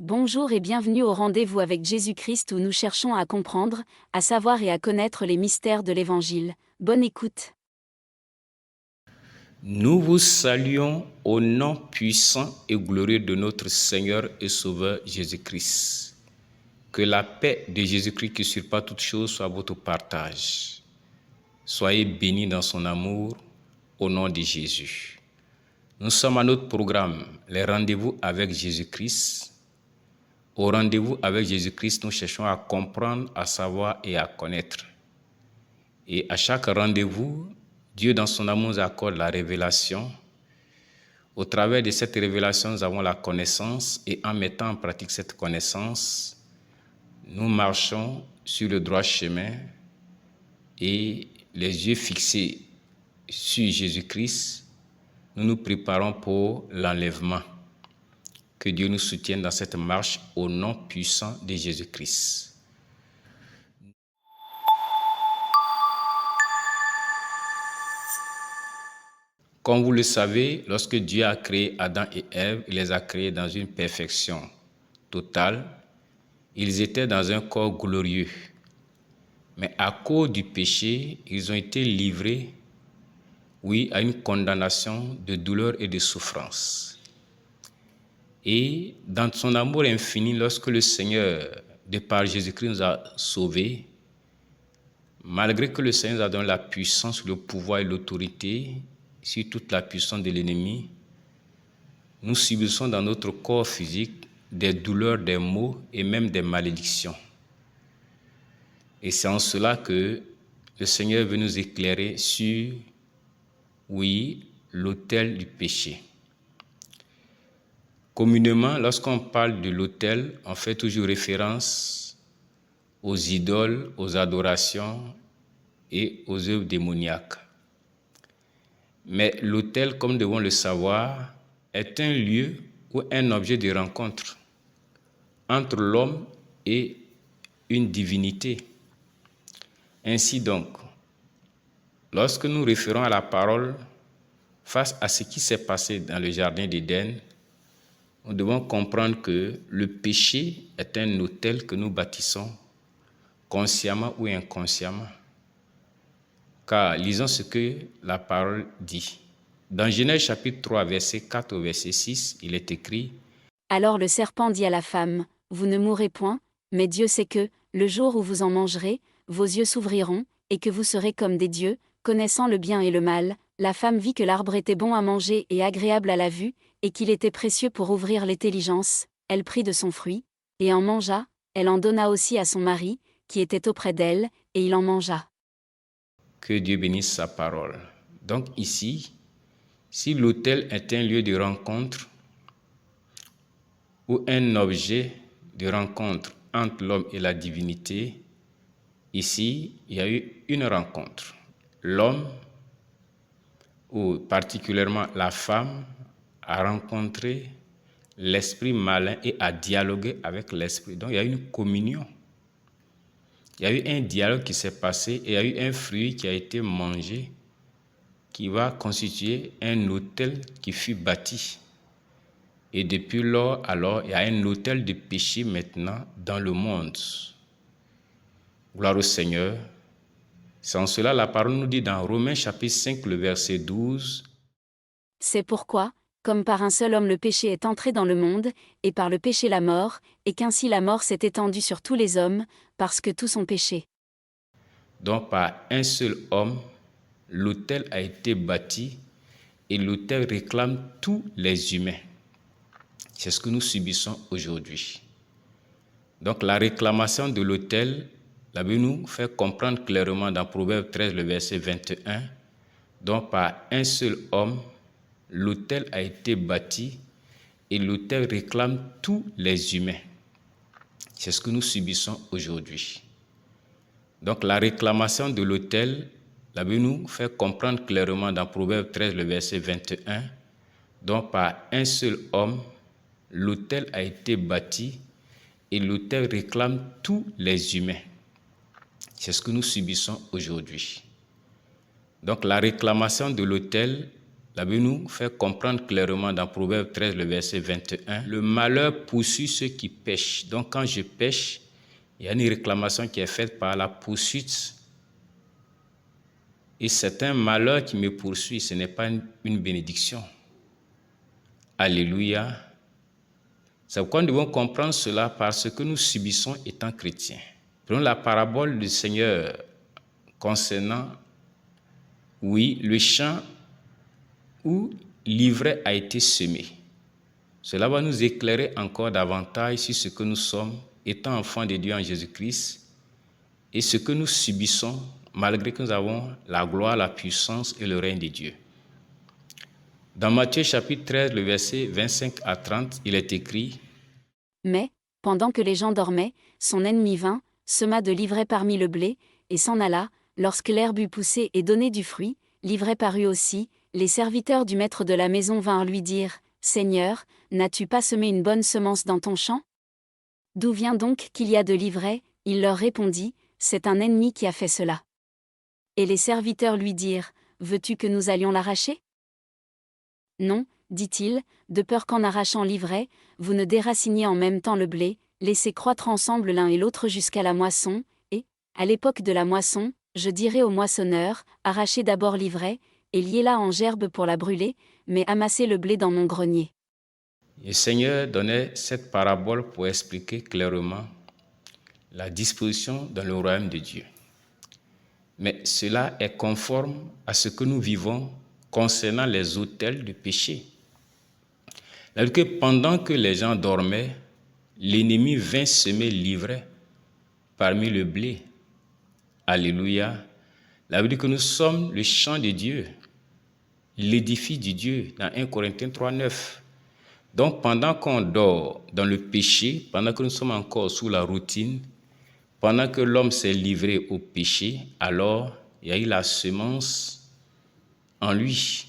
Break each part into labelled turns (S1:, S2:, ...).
S1: Bonjour et bienvenue au rendez-vous avec Jésus-Christ où nous cherchons à comprendre, à savoir et à connaître les mystères de l'Évangile. Bonne écoute.
S2: Nous vous saluons au nom puissant et glorieux de notre Seigneur et Sauveur Jésus-Christ. Que la paix de Jésus-Christ qui surpasse toute chose soit votre partage. Soyez bénis dans son amour au nom de Jésus. Nous sommes à notre programme, les rendez-vous avec Jésus-Christ. Au rendez-vous avec Jésus-Christ, nous cherchons à comprendre, à savoir et à connaître. Et à chaque rendez-vous, Dieu dans son amour nous accorde la révélation. Au travers de cette révélation, nous avons la connaissance et en mettant en pratique cette connaissance, nous marchons sur le droit chemin et les yeux fixés sur Jésus-Christ, nous nous préparons pour l'enlèvement. Que Dieu nous soutienne dans cette marche au nom puissant de Jésus-Christ. Comme vous le savez, lorsque Dieu a créé Adam et Ève, il les a créés dans une perfection totale. Ils étaient dans un corps glorieux. Mais à cause du péché, ils ont été livrés, à une condamnation de douleur et de souffrance. Et dans son amour infini, lorsque le Seigneur, de par Jésus-Christ, nous a sauvés, malgré que le Seigneur nous a donné la puissance, le pouvoir et l'autorité sur toute la puissance de l'ennemi, nous subissons dans notre corps physique des douleurs, des maux et même des malédictions. Et c'est en cela que le Seigneur veut nous éclairer sur, l'autel du péché. Communément, lorsqu'on parle de l'autel, on fait toujours référence aux idoles, aux adorations et aux œuvres démoniaques. Mais l'autel, comme nous devons le savoir, est un lieu ou un objet de rencontre entre l'homme et une divinité. Ainsi donc, lorsque nous référons à la parole face à ce qui s'est passé dans le jardin d'Éden, nous devons comprendre que le péché est un autel que nous bâtissons consciemment ou inconsciemment. Car lisons ce que la parole dit. Dans Genèse chapitre 3, verset 4 au verset 6, il est écrit «
S1: Alors le serpent dit à la femme, « Vous ne mourrez point, mais Dieu sait que, le jour où vous en mangerez, vos yeux s'ouvriront, et que vous serez comme des dieux, connaissant le bien et le mal. La femme vit que l'arbre était bon à manger et agréable à la vue, et qu'il était précieux pour ouvrir l'intelligence. Elle prit de son fruit, et en mangea, elle en donna aussi à son mari, qui était auprès d'elle, et il en mangea. »
S2: Que Dieu bénisse sa parole. Donc ici, si l'autel est un lieu de rencontre ou un objet de rencontre entre l'homme et la divinité, ici, il y a eu une rencontre. L'homme, ou particulièrement la femme, a rencontré l'esprit malin et a dialogué avec l'esprit. Donc il y a eu une communion. Il y a eu un dialogue qui s'est passé et il y a eu un fruit qui a été mangé qui va constituer un autel qui fut bâti. Et depuis lors, alors, il y a un autel de péché maintenant dans le monde. Gloire au Seigneur. C'est en cela la parole nous dit dans Romains chapitre 5, le verset 12.
S1: C'est pourquoi, comme par un seul homme le péché est entré dans le monde, et par le péché la mort, et qu'ainsi la mort s'est étendue sur tous les hommes, parce que tous ont péché.
S2: Donc par un seul homme, l'autel a été bâti et l'autel réclame tous les humains. C'est ce que nous subissons aujourd'hui. Donc la réclamation de l'autel, la Bible nous fait comprendre clairement dans Proverbe 13, le verset 21, donc par un seul homme, l'autel a été bâti et l'autel réclame tous les humains. C'est ce que nous subissons aujourd'hui. Donc la réclamation de l'autel, la Bible nous fait comprendre clairement dans Proverbe 13, le verset 21, donc par un seul homme, l'autel a été bâti et l'autel réclame tous les humains. C'est ce que nous subissons aujourd'hui. Donc la réclamation de l'autel, La Bible nous fait comprendre clairement dans Proverbe 13, le verset 21, le malheur poursuit ceux qui pêchent. Donc quand je pêche, il y a une réclamation qui est faite par la poursuite. Et c'est un malheur qui me poursuit, ce n'est pas une bénédiction. Alléluia. C'est pourquoi nous devons comprendre cela parce que nous subissons étant chrétiens. Prenons la parabole du Seigneur concernant, le champ où l'ivraie a été semé. Cela va nous éclairer encore davantage sur ce que nous sommes, étant enfants de Dieu en Jésus-Christ, et ce que nous subissons, malgré que nous avons la gloire, la puissance et le règne de Dieu. Dans Matthieu chapitre 13, le verset 25 à 30, il est écrit «
S1: Mais, pendant que les gens dormaient, son ennemi vint, sema de l'ivraie parmi le blé, et s'en alla. Lorsque l'herbe eut poussé et donné du fruit, l'ivraie parut aussi. Les serviteurs du maître de la maison vinrent lui dire « Seigneur, n'as-tu pas semé une bonne semence dans ton champ ? D'où vient donc qu'il y a de l'ivraie ?» Il leur répondit « C'est un ennemi qui a fait cela. » Et les serviteurs lui dirent « Veux-tu que nous allions l'arracher ? » Non, dit-il, de peur qu'en arrachant l'ivraie, vous ne déraciniez en même temps le blé, laissez croître ensemble l'un et l'autre jusqu'à la moisson, et, à l'époque de la moisson, je dirai au moissonneur, arrachez d'abord l'ivraie, et liez-la en gerbe pour la brûler, mais amassez le blé dans mon grenier.
S2: Le Seigneur donnait cette parabole pour expliquer clairement la disposition dans le royaume de Dieu. Mais cela est conforme à ce que nous vivons concernant les autels de péché. C'est-à-dire que pendant que les gens dormaient, l'ennemi vint semer l'ivraie parmi le blé. Alléluia. La Bible dit que nous sommes le champ de Dieu, l'édifice de Dieu, dans 1 Corinthiens 3, 9. Donc pendant qu'on dort dans le péché, pendant que nous sommes encore sous la routine, pendant que l'homme s'est livré au péché, alors il y a eu la semence en lui.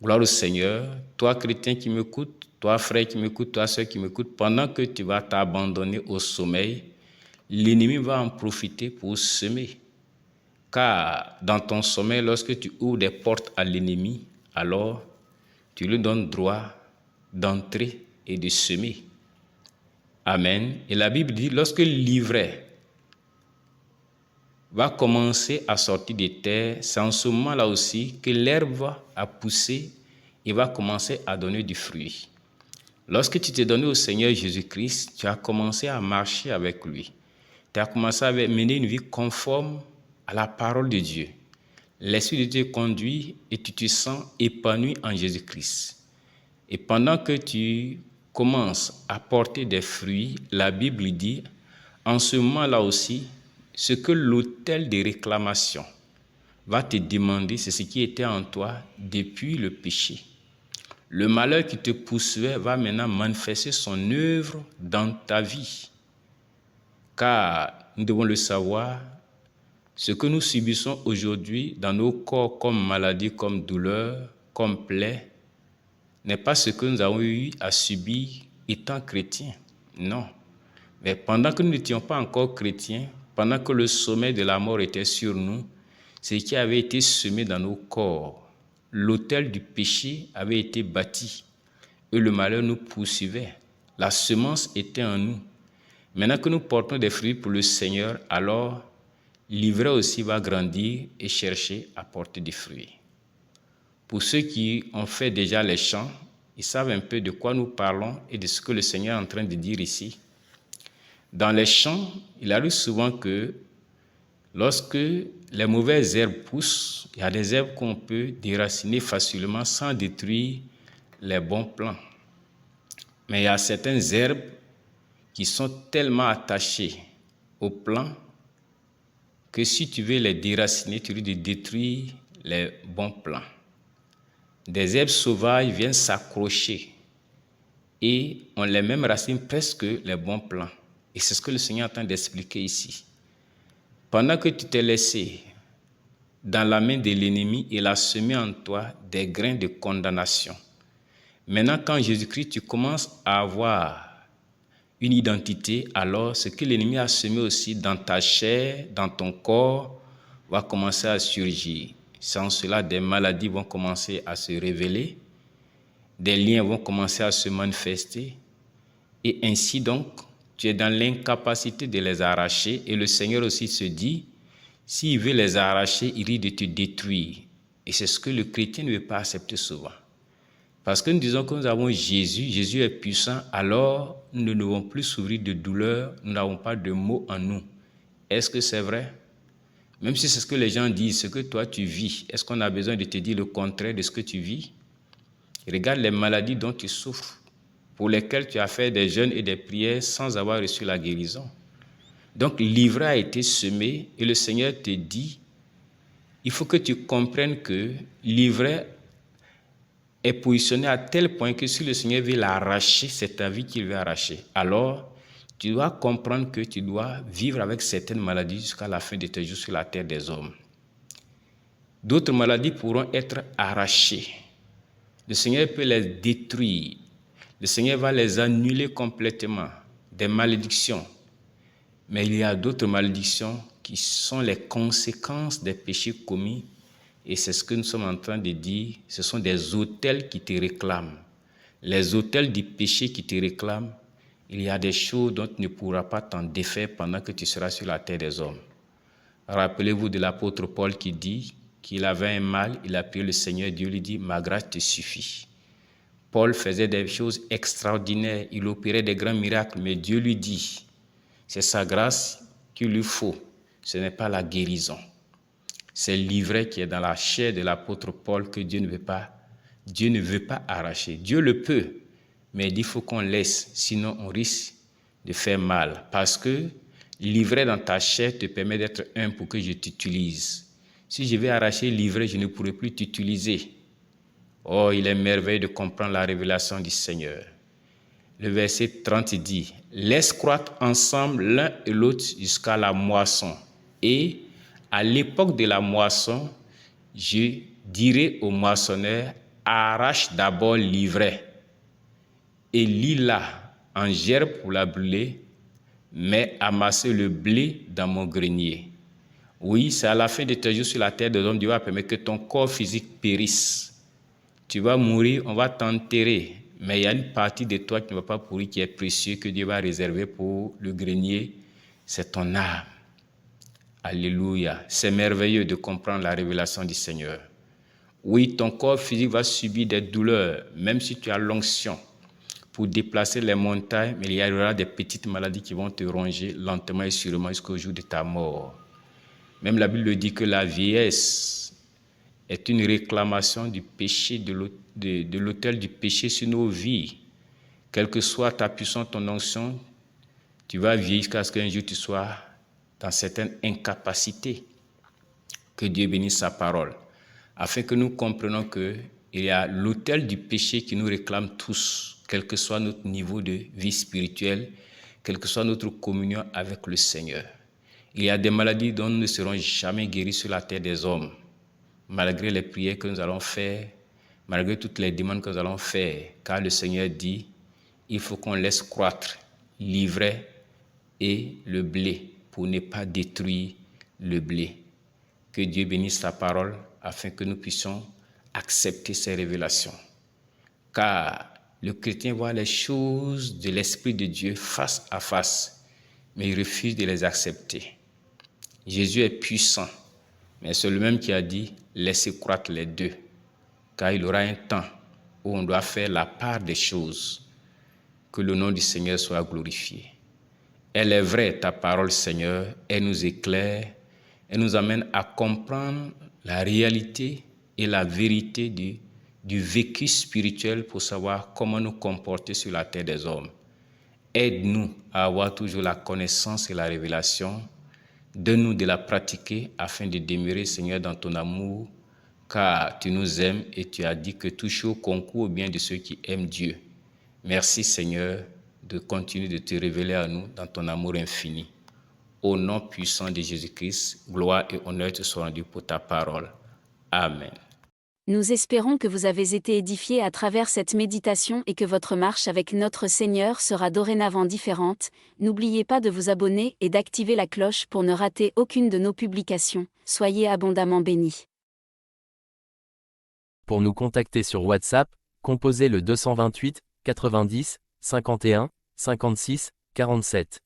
S2: Gloire au Seigneur. Toi, chrétien qui m'écoute, toi, frère qui m'écoute, toi, soeur qui m'écoute, pendant que tu vas t'abandonner au sommeil, l'ennemi va en profiter pour semer. Car dans ton sommeil, lorsque tu ouvres des portes à l'ennemi, alors tu lui donnes droit d'entrer et de semer. Amen. Et la Bible dit, lorsque l'ivraie va commencer à sortir des terres, c'est en ce moment-là aussi que l'herbe va pousser et va commencer à donner du fruit. Lorsque tu t'es donné au Seigneur Jésus-Christ, tu as commencé à marcher avec lui. Tu as commencé à mener une vie conforme à la parole de Dieu. L'Esprit de Dieu conduit et tu te sens épanoui en Jésus-Christ. Et pendant que tu commences à porter des fruits, la Bible dit, en ce moment-là aussi, ce que l'autel de réclamation va te demander, c'est ce qui était en toi depuis le péché. Le malheur qui te poursuivait va maintenant manifester son œuvre dans ta vie. Car nous devons le savoir, ce que nous subissons aujourd'hui dans nos corps comme maladie, comme douleur, comme plaie, n'est pas ce que nous avons eu à subir étant chrétiens. Non. Mais pendant que nous n'étions pas encore chrétiens, pendant que le sommeil de la mort était sur nous, ce qui avait été semé dans nos corps, l'autel du péché avait été bâti et le malheur nous poursuivait. La semence était en nous. Maintenant que nous portons des fruits pour le Seigneur, alors l'ivraie aussi va grandir et chercher à porter des fruits. Pour ceux qui ont fait déjà les chants, ils savent un peu de quoi nous parlons et de ce que le Seigneur est en train de dire ici. Dans les champs, il arrive souvent que lorsque les mauvaises herbes poussent, il y a des herbes qu'on peut déraciner facilement sans détruire les bons plants. Mais il y a certaines herbes qui sont tellement attachées aux plants que si tu veux les déraciner, tu risques de détruire les bons plants. Des herbes sauvages viennent s'accrocher et ont les mêmes racines presque que les bons plants. Et c'est ce que le Seigneur est en train d'expliquer ici. Pendant que tu t'es laissé dans la main de l'ennemi, il a semé en toi des grains de condamnation. Maintenant, quand Jésus-Christ, tu commences à avoir une identité, alors ce que l'ennemi a semé aussi dans ta chair, dans ton corps, va commencer à surgir. Sans cela, des maladies vont commencer à se révéler, des liens vont commencer à se manifester, et ainsi donc, tu es dans l'incapacité de les arracher, et le Seigneur aussi se dit, s'il veut les arracher, il risque de te détruire. Et c'est ce que le chrétien ne veut pas accepter souvent. Parce que nous disons que nous avons Jésus, Jésus est puissant, alors nous ne devons plus souffrir de douleur, nous n'avons pas de maux en nous. Est-ce que c'est vrai? Même si c'est ce que les gens disent, ce que toi tu vis, est-ce qu'on a besoin de te dire le contraire de ce que tu vis? Regarde les maladies dont tu souffres, pour lesquelles tu as fait des jeûnes et des prières sans avoir reçu la guérison. Donc l'ivraie a été semé et le Seigneur te dit, il faut que tu comprennes que l'ivraie est positionné à tel point que si le Seigneur veut l'arracher, c'est ta vie qu'il veut arracher. Alors, tu dois comprendre que tu dois vivre avec certaines maladies jusqu'à la fin de tes jours sur la terre des hommes. D'autres maladies pourront être arrachées. Le Seigneur peut les détruire. Le Seigneur va les annuler complètement. Des malédictions. Mais il y a d'autres malédictions qui sont les conséquences des péchés commis. Et c'est ce que nous sommes en train de dire. Ce sont des autels qui te réclament. Les autels du péché qui te réclament. Il y a des choses dont tu ne pourras pas t'en défaire pendant que tu seras sur la terre des hommes. Rappelez-vous de l'apôtre Paul qui dit qu'il avait un mal, il a prié le Seigneur, Dieu lui dit, ma grâce te suffit. Paul faisait des choses extraordinaires, il opérait des grands miracles, mais Dieu lui dit, c'est sa grâce qu'il lui faut, ce n'est pas la guérison. C'est l'ivraie qui est dans la chair de l'apôtre Paul que Dieu ne veut pas arracher. Dieu le peut, mais il faut qu'on laisse, sinon on risque de faire mal. Parce que l'ivraie dans ta chair te permet d'être un pour que je t'utilise. Si je vais arracher l'ivraie, je ne pourrai plus t'utiliser. Oh, il est merveilleux de comprendre la révélation du Seigneur. Le verset 30 dit, « Laisse croître ensemble l'un et l'autre jusqu'à la moisson. Et à l'époque de la moisson, je dirai au moissonneur, arrache d'abord l'ivraie et lis-la en gerbe pour la brûler, mais amassez le blé dans mon grenier. » Oui, c'est à la fin de tes jours sur la terre des hommes, Dieu va permettre que ton corps physique périsse. Tu vas mourir, on va t'enterrer, mais il y a une partie de toi qui ne va pas pourrir, qui est précieux, que Dieu va réserver pour le grenier, c'est ton âme. Alléluia, c'est merveilleux de comprendre la révélation du Seigneur. Oui, ton corps physique va subir des douleurs, même si tu as l'onction pour déplacer les montagnes, mais il y aura des petites maladies qui vont te ronger lentement et sûrement jusqu'au jour de ta mort. Même la Bible dit que la vieillesse est une réclamation du péché, de l'autel du péché sur nos vies. Quelle que soit ta puissance, ton onction, tu vas vieillir jusqu'à ce qu'un jour tu sois dans certaines incapacités. Que Dieu bénisse sa parole. Afin que nous comprenions qu'il y a l'autel du péché qui nous réclame tous, quel que soit notre niveau de vie spirituelle, quelle que soit notre communion avec le Seigneur. Il y a des maladies dont nous ne serons jamais guéris sur la terre des hommes. Malgré les prières que nous allons faire, malgré toutes les demandes que nous allons faire, car le Seigneur dit, il faut qu'on laisse croître l'ivraie et le blé pour ne pas détruire le blé. Que Dieu bénisse sa parole afin que nous puissions accepter ces révélations. Car le chrétien voit les choses de l'Esprit de Dieu face à face, mais il refuse de les accepter. Jésus est puissant, mais c'est le même qui a dit « laissez croître les deux », car il y aura un temps où on doit faire la part des choses, que le nom du Seigneur soit glorifié. Elle est vraie, ta parole, Seigneur, elle nous éclaire, elle nous amène à comprendre la réalité et la vérité du vécu spirituel pour savoir comment nous comporter sur la terre des hommes. Aide-nous à avoir toujours la connaissance et la révélation. Donne-nous de la pratiquer afin de demeurer, Seigneur, dans ton amour, car tu nous aimes et tu as dit que tout chose concourt au bien de ceux qui aiment Dieu. Merci, Seigneur, de continuer de te révéler à nous dans ton amour infini. Au nom puissant de Jésus-Christ, gloire et honneur te soient rendus pour ta parole. Amen.
S1: Nous espérons que vous avez été édifiés à travers cette méditation et que votre marche avec notre Seigneur sera dorénavant différente. N'oubliez pas de vous abonner et d'activer la cloche pour ne rater aucune de nos publications. Soyez abondamment bénis.
S3: Pour nous contacter sur WhatsApp, composez le 228 90 51 56 47.